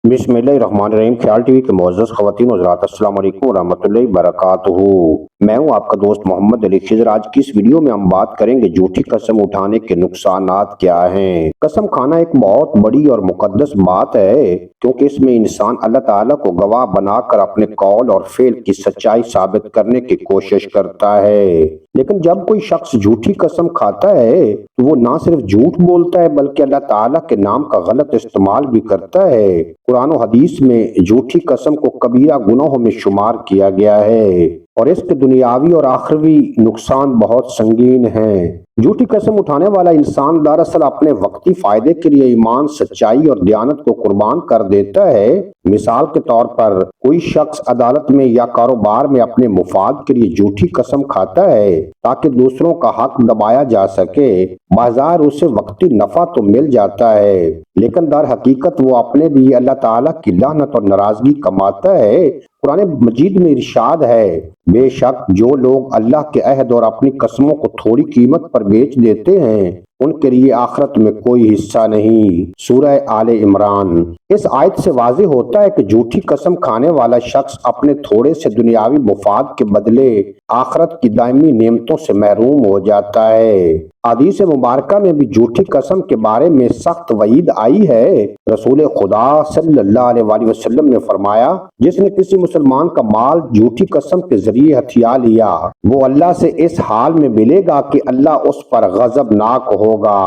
बिस्मिल्लाहिर्रहमानिर्रहीम। ख्याल टीवी के मुअज़्ज़ज़ ख़वातीन व हज़रात, अस्सलाम वालेकुम व रहमतुल्लाहि व बरकातुहू। मैं हूं आपका दोस्त मोहम्मद अली खिज़र। आज की इस वीडियो में हम बात करेंगे झूठी कसम उठाने के नुकसानात क्या हैं। कसम खाना एक बहुत बड़ी और मुक़द्दस बात है, क्योंकि इसमें इंसान अल्लाह ताला को गवाह बनाकर अपने कौल और फ़ेल की सच्चाई साबित करने की कोशिश करता है। लेकिन जब कोई शख्स झूठी कसम खाता है तो वो ना सिर्फ झूठ बोलता है बल्कि अल्लाह ताला के नाम का गलत इस्तेमाल भी करता है। कुरान और हदीस में झूठी कसम को कबीरा गुनाहों में शुमार किया गया है और इसके दुनियावी और आखिरी नुकसान बहुत संगीन हैं। झूठी कसम उठाने वाला इंसान दरअसल अपने वक्ती फायदे के लिए ईमान, सच्चाई और दयानत को कुर्बान कर देता है। मिसाल के तौर पर कोई शख्स अदालत में या कारोबार में अपने मुफाद के लिए झूठी कसम खाता है ताकि दूसरों का हक दबाया जा सके। बाजार उसे वक्ती नफा तो मिल जाता है, लेकिन दर हकीकत वो अपने लिए अल्लाह ताला की लानत और नाराजगी कमाता है। कुरान मजीद में इरशाद है, बेशक जो लोग अल्लाह के अहद और अपनी कसमों को थोड़ी कीमत पर बेच देते हैं उनके लिए आखिरत में कोई हिस्सा नहीं। सूरह आले इमरान। इस आयत से वाज़ेह होता है कि झूठी कसम खाने वाला शख्स अपने थोड़े से दुनियावी मुफाद के बदले आखिरत की दायमी नेमतों से महरूम हो जाता है। हदीस मुबारका में भी झूठी कसम के बारे में सख्त वईद आई है। रसूल खुदा सल्लल्लाहु अलैहि वसल्लम ने फरमाया, जिसने किसी मुसलमान का माल झूठी कसम के जरिए हथिया लिया वो अल्लाह से इस हाल में मिलेगा कि अल्लाह उस पर गजबनाक होगा।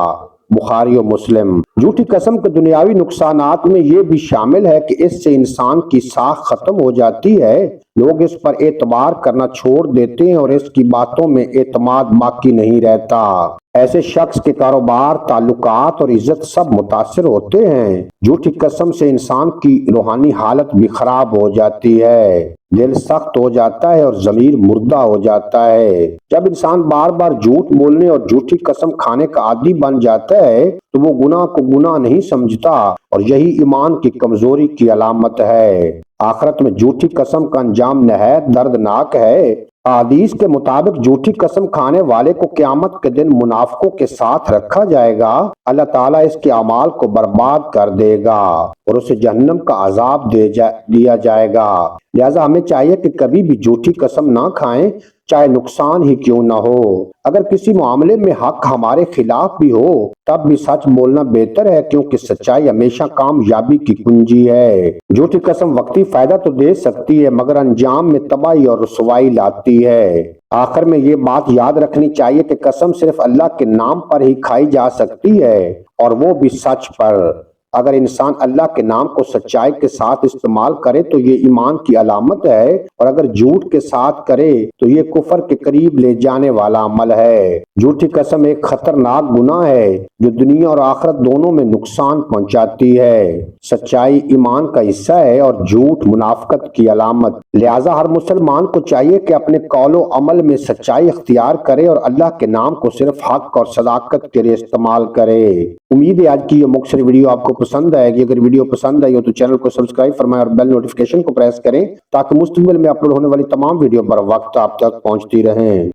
बुखारी और मुस्लिम। झूठी कसम के दुनियावी नुकसानात में ये भी शामिल है कि इससे इंसान की साख खत्म हो जाती है। लोग इस पर एतबार करना छोड़ देते हैं और इसकी बातों में एतमाद बाकी नहीं रहता। ऐसे शख्स के कारोबार, ताल्लुकात और इज्जत सब मुतासिर होते हैं। झूठी कसम से इंसान की रूहानी हालत भी खराब हो जाती है, दिल सख्त हो जाता है और जमीर मुर्दा हो जाता है। जब इंसान बार बार झूठ बोलने और झूठी कसम खाने का आदी बन जाता है तो वो गुनाह को गुनाह नहीं समझता और यही ईमान की कमजोरी की अलामत है। आखिरत में झूठी कसम का अंजाम नहायत दर्दनाक है। हदीस के मुताबिक झूठी कसम खाने वाले को क़यामत के दिन मुनाफिकों के साथ रखा जाएगा। अल्लाह ताला इसके अमाल को बर्बाद कर देगा और उसे जहन्नम का अजाब दिया जाएगा। लिहाजा हमें चाहिए कि कभी भी झूठी कसम ना खाएं, चाहे नुकसान ही क्यों ना हो। अगर किसी मामले में हक हमारे खिलाफ भी हो तब भी सच बोलना बेहतर है, क्योंकि सच्चाई हमेशा कामयाबी की कुंजी है। झूठी कसम वक्ती फायदा तो दे सकती है मगर अंजाम में तबाही और रुसवाई लाती है। आखिर में ये बात याद रखनी चाहिए कि कसम सिर्फ अल्लाह के नाम पर ही खाई जा सकती है और वो भी सच पर। अगर इंसान अल्लाह के नाम को सच्चाई के साथ इस्तेमाल करे तो ये ईमान की अलामत है, और अगर झूठ के साथ करे तो ये कुफर के करीब ले जाने वाला अमल है। झूठी कसम एक खतरनाक गुनाह है जो दुनिया और आखिरत दोनों में नुकसान पहुंचाती है। सच्चाई ईमान का हिस्सा है और झूठ मुनाफिकत की अलामत। लिहाजा हर मुसलमान को चाहिए कि अपने कौलो अमल में सच्चाई अख्तियार करे और अल्लाह के नाम को सिर्फ हक और सदाकत के लिए इस्तेमाल करे। उम्मीद है आज की ये मुख्तसर वीडियो आपको पसंद आएगी। अगर वीडियो पसंद आई हो तो चैनल को सब्सक्राइब फरमाएं और बेल नोटिफिकेशन को प्रेस करें ताकि मुस्तकबिल में अपलोड होने वाली तमाम वीडियो बर वक्त आप तक पहुंचती रहें।